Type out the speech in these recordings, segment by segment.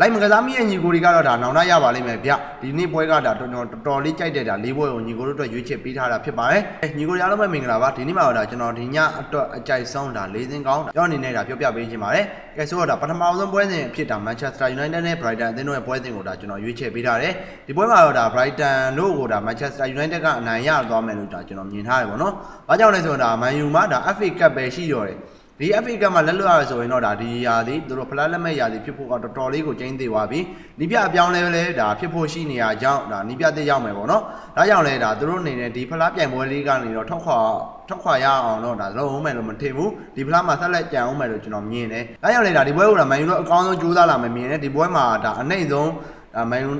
လိုက်မကစားမီရဲ့ညီကိုတွေကတော့ဒါနောင်တရပါလိမ့်မယ်ဗျဒီနေ့ပွဲကဒါတော်တော်လေးကြိုက်တဲ့ဒါ၄ပွဲကိုညီကိုတို့အတွက်ရွေးချယ်ပေးထားတာဖြစ်ပါတယ်ညီကိုတွေအားလုံးပဲမင်္ဂလာပါဒီနေ့မှာတော့ဒါကျွန်တော်ဒီညအတွက်အကြိုက်ဆုံးဒါ၄သင်းကောင်းကျွန်တော်အနေနဲ့ဒါပြောပြပေးချင်ပါတယ်ကဲဆိုတော့ဒါပထမဆုံးပွဲစဉ်အဖြစ်ဒါ Manchester United နဲ့ Brighton အသင်းတို့ရဲ့ပွဲစဉ်ကိုဒါကျွန်တော်ရွေးချယ်ပေးထားတယ်ဒီပွဲမှာတော့ဒါ Brighton တို့ကိုဒါ Manchester United ကအနိုင်ရသွားမယ်လို့ဒါကျွန်တော်မြင်ထားတယ်ပေါ့နော်ဘာကြောင့်လဲဆိုတော့ဒါ Man U မှာဒါ FA Cup ပဲရှိတော့တယ်ဒီ FA Cup မှာလက်လွတ်ရဆိုရင်တော့ဒါဒီရာသီသူတို့ဖလားလက်မဲ့ရာသီဖြစ်ဖို့ကတော်တော်လေးကိုကျင်းသေးသွားပြီနီးပြအပြောင်းလဲလဲဒါဖြစ်ဖို့ရှိနေရကြောင်းဒါနီးပြသေးရောက်မယ်ပေါ့နော်ဒါကြောင့်လဲဒါသူတို့အနေနဲ့ဒီဖလားပြိုင်ပွဲလေးကနေတော့ထောက်ခွာရအောင်တော့ဒါလုံးအောင်မယ်လို့မထင်ဘူးဒီဖလားမှာဆက်လက်ကြံအောင်မယ်လို့ကျွန်တော်မြင်တယ်ဒါကြောင့်လဲဒါဒီပွဲကိုဒါမန်ယူတို့အကောင်းဆုံးကြိုးစားလာမယ်မြင်တယ်ဒီပွဲမှာဒါအနှိမ့်ဆုံးမန်ယူ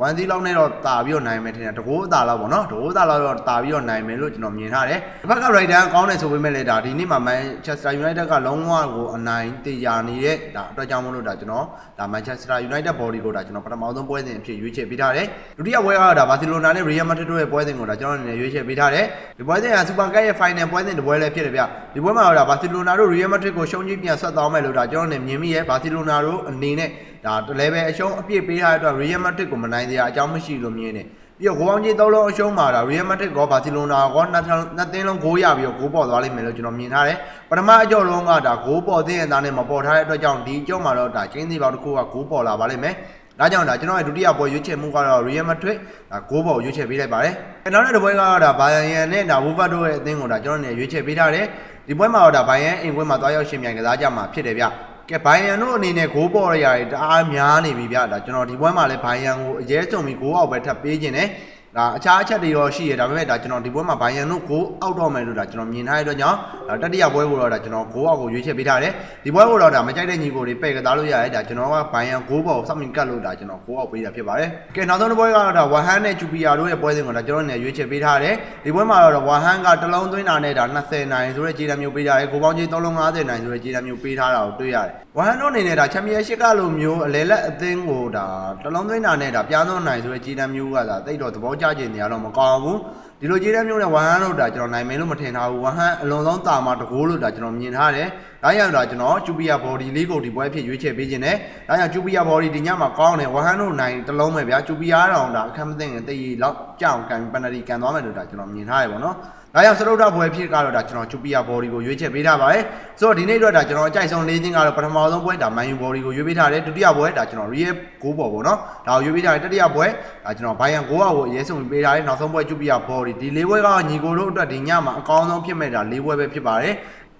1 0လောက်နဲ့တော့တာပြီးတော့နိုင်မယ်ထင်တယ်တကိုးအသာလောက်ပေါ့နော်တကိုးအသာလောက်တော့တာပြီးတော့နိုင်မယ်လို့ကျွန်တော်မြင်ထားတယ်တစ်ဖက်က Brighton ကောင်းတယ်ဆိုပေမဲ့လည်းဒါဒီနေ့မှာ Manchester United ကလုံးဝကိုအနိုင်တေချာနေတဲ့ဒါအတွက်ကြောင့်မလို့ဒါကျွန်တော်ဒါ Manchester United body ကိုဒါကျွန်တော်ပထမဆုံးပွဲစဉ်အဖြစ်ရွေးချယ်ပေးထားတယ်ဒုတိယပွဲကတော့ဒါ Barcelona နဲ့ Real Madrid တို့ရဲ့ပွဲစဉ်ကိုဒါကျွန်တော်အနေနဲ့ရွေးချယ်ပေးထားတယ်ဒီပွဲစဉ်က Super Cup ရဲ့ Final ပွဲစဉ်တစ်ပွဲလည်းဖြစ်တယ်ဗျဒီပွဲမှာတော့ဒါ Barcelona တို့ Real Madrid ကိုရှုံးကြီးပြန်ဆက်သွားမယ်လို့ဒါကျွန်တော်အနေနဲ့မြင်မိရဲ့ Barcelona တို့အနေနဲ့ဒါlevel အရှုံးအပြည့်ပေးထားတဲ့အတွက် Real Madrid ကိုမနိုင်သေးတာအကြောင်းမရှိလို့မြင်တယ်ပြီးတော့ဂိုးပေါင်းကြီး၃လုံးအရှုံးမှာဒါ Real Madrid ကော Barcelona ကောနှစ်သင်းလုံးဂိုးရပြီးတော့ဂိုးပေါ်သွားလိမ့်မယ်လို့ကျွန်တော်မြင်ထားတယ်ပထမအကြော့လုံးကဒါဂိုးပေါ်သင်းရသားနဲ့မပေါ်ထားတဲ့အတွက်ကြောင့်ဒီအကြော့မှာတော့ဒါကျင်းသေးပေါက်တစ်ခုကဂိုးပေါ်လာပါလိမ့်မယ်ဒါကြောင့်ဒါကျွန်တော်ရဲ့ဒုတိယပွဲရွေးချယ်မှုကတော့ Real Madrid ဒါဂိုးပေါ်ရွေးချယ်ပေးလိုက်ပါတယ်နောက်တဲ့ပွဲကတော့ဒါ Bayern နဲ့ဒါ Wolves တို့ရဲ့အသင်းကိုဒါကျွန်တော်နေရွေးချယ်ပေးထားတယ်ဒီပွဲမှာတော့ဒါ Bayern အိမ်ပွဲမှာသွားရောက်ရှင်ပြိုင်ကစားကြမှာဖြစ်တယ်ဗျကဲဘိုင်ယန်တို့အနေနဲ့ဂိုးပေါ်ရရတအားများနေပြီဗျဒါကျွန်တော်ဒီပွဲမှာလည်းဘိုင်ယန်ကိုအရေးစုံပြီးဂိုးအောက်ပဲထပ်ပေးခြင်းနဲ့ဒါအခြားအချက်တွေရောရှိရဒါပေမဲ့ဒါကျွန်တော်ဒီပွဲမှာဘိုင်ယန်တို့ဂိုးအောက်တော့မယ်လို့ဒါကျွန်တော်မြင်ထားတဲ့အတွက်ကြောင့်တတိယပွဲကိုတော့ဒါကျွန်တော်ဂိုးအောက်ကိုရွေးချယ်ပေးထားတယ်ဒီပွဲကိုတော့ဒါမကြိုက်တဲ့ညီကိုတွေပဲ့ကစားလို့ရတယ်ဒါကျွန်တော်ကဘိုင်ယန်ဂိုးပေါ်ကိုစောင့်မြင်ကတ်လို့ဒါကျွန်တော်ဂိုးအောက်ပေးတာဖြစ်ပါတယ်ကဲနောက်ဆုံးတစ်ပွဲကတော့ဒါဝဟန်နဲ့ချူပီယာတို့ရဲ့ပွဲစဉ်ကိုဒါကျွန်တော်နေရွေးချယ်ပေးထားတယ်ဒီပွဲမှာတော့ဝဟန်ကတလုံးသွင်းတာနဲ့ဒါ20နိုင်ဆိုတဲ့ခြေတံမျိုးပေးထားတယ်ဂိုးပေါင်းကြီး3လုံး50နိုင်ဆိုတဲ့ခြေတံမျိုးပေးထားတာကိုတွေ့ရတယ်ဝဟန်တို့အနေနဲ့ဒါချန်ပီယံရှစ်ကလိုမျိုးအလဲလက်အသင်းကိုဒါတလုံးသွင်းတာနဲ့ဒါပြားသွင်းနိုင်ဆိုတဲ့ခြေတံမျိုးကဒါတိတ်တော့သဘောကျကျနေရတော့မကောင်းဘူးဒီလိုခြေတံမျိုးနဲ့ဝဟန်တို့ဒါကျွန်တော်နိုင်မယ်လို့မထင်ထားဘူးဝဟန်အလွန်ဆုံးတာမှာတကိုးလို့ဒါကျွန်တော်မြင်ထားတယ်ဒါကြောင့်ဒါကျွန်တော်ချူပီယာ body လေးကိုဒီပွဲဖြစ်ရွေးချယ်ပေးခြင်းနဲ့ဒါကြောင့်ချူပီယာ body ဒီညမှာကောင်းတယ်ဝဟန်တို့နိုင်တလုံးပဲဗျာချူပီယာတောင်ဒါအခက်မသိငယ်တည်လောက်ကြောင်ကန်ပန်နတီကန်သွားမယ်လို့ဒါကျွန်တော်မြင်ထားရပါတော့ဒါကြောင့်စရုပ်ထပွဲဖြစ်ကတော့ဒါကျွန်တော်ချူပီယာ body ကိုရွေးချယ်ပေးထားပါတယ်ဆိုတော့ဒီနေ့အတွက်ဒါကျွန်တော်အကြိုက်ဆုံး၄သင်းကတော့ပထမဆုံးပွဲဒါ Man U body ကိုရွေးပေးထားတယ်ဒုတိယပွဲဒါကျွန်တော် Real ဂိုးပေါ်ပေါ့နော်ဒါကိုရွေးပေးထားတယ်တတိယပွဲဒါကျွန်တော် Bayern ဂိုးအောက်ကိုအရေးဆုံးပေးထားတယ်နောက်ဆုံးပွဲချူပီယာ body ဒီ၄ပွဲကညီကိုတို့အတွက်ဒီညမှာအကောင်းဆုံးဖြစ်မဲ့ဒါ၄ပွဲပဲဖြစ်ပါတယ်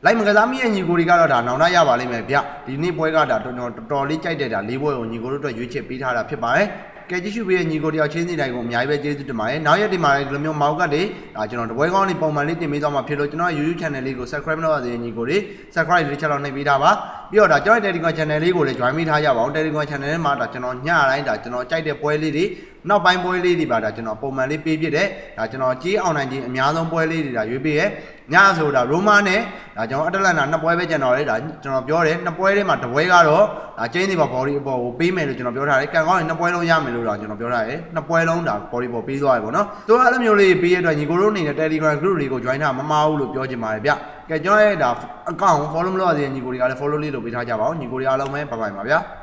လိုက်မကစားမီရဲ့ညီကိုတွေကတော့ဒါနောင်တရပါလိမ့်မယ်ဗျဒီနေ့ပွဲကဒါတော်တော်လေးကြိုက်တဲ့ဒါ၄ပွဲကိုညီကိုတို့အတွက်ရွေးချယ်ပေးထားတာဖြစ်ပါတယ်ကဲကြည့်ရှုပေးတဲ့ညီကိုတယောက်ချင်းစီတိုင်းကိုအများကြီးပဲကျေးဇူးတင်ပါတယ်နောက်ရက်ဒီမှာလည်းဒီလိုမျိုးမောက်ကတ်တွေဒါကျွန်တော်တပွဲကောင်းလေးပုံမှန်လေးတင်ပေးသွားမှာဖြစ်လို့ကျွန်တော် YouTube channel လေးကို subscribe လုပ်ရသေးတဲ့ညီကိုတွေ subscribe လေးချက်လောက်နှိပ်ပေးထားပါပြီးတော့ဒါကျွန်တော် Telegram channel လေးကိုလည်း join ပေးထားကြပါဦး Telegram channel ထဲမှာဒါကျွန်တော်ညတိုင်းဒါကျွန်တော်ကြိုက်တဲ့ပွဲလေးတွေနောက်ပိုင်းပွဲလေးတွေပါဒါကျွန်တော်ပုံမှန်လေးပေးပြတဲ့ဒါကျွန်တော်ကြေးအောင်နိုင်ခြင်းအများဆုံးပွဲလေးတွေဒါရွေးပေးရဲညဆိုတာရိုမာနဲ့ဒါကျွန်တော်အတလန်နာနှစ်ပွဲပဲကျန်တော့လေဒါကျွန်တော်ပြောတယ်နှစ်ပွဲထဲမှာတစ်ပွဲကတော့ဒါကျင်းစီပါ body အပေါ်ကိုပေးမယ်လို့ကျွန်တော်ပြောထားတယ်ကန်ကောင်းရင်နှစ်ပွဲလုံးရမယ်လို့တော့ကျွန်တော်ပြောထားတယ်နှစ်ပွဲလုံးဒါ body ပေါ်ပေးသွားတယ်ပေါ့နော်ဆိုတော့အဲ့လိုမျိုးလေးပေးရတဲ့ညီကိုတို့အနေနဲ့ Telegram group လေးကို join ထားမမအောင်လို့ပြောချင်ပါတယ်ဗျကဲကျွန်တော်ရဲ့ဒါ account follow မလုပ်ရသေးတဲ့ညီကိုတွေကလည်း follow လေးလုပ်ပေးထားကြပါဦးညီကိုတွေအားလုံးပဲbye byeပါဗျာ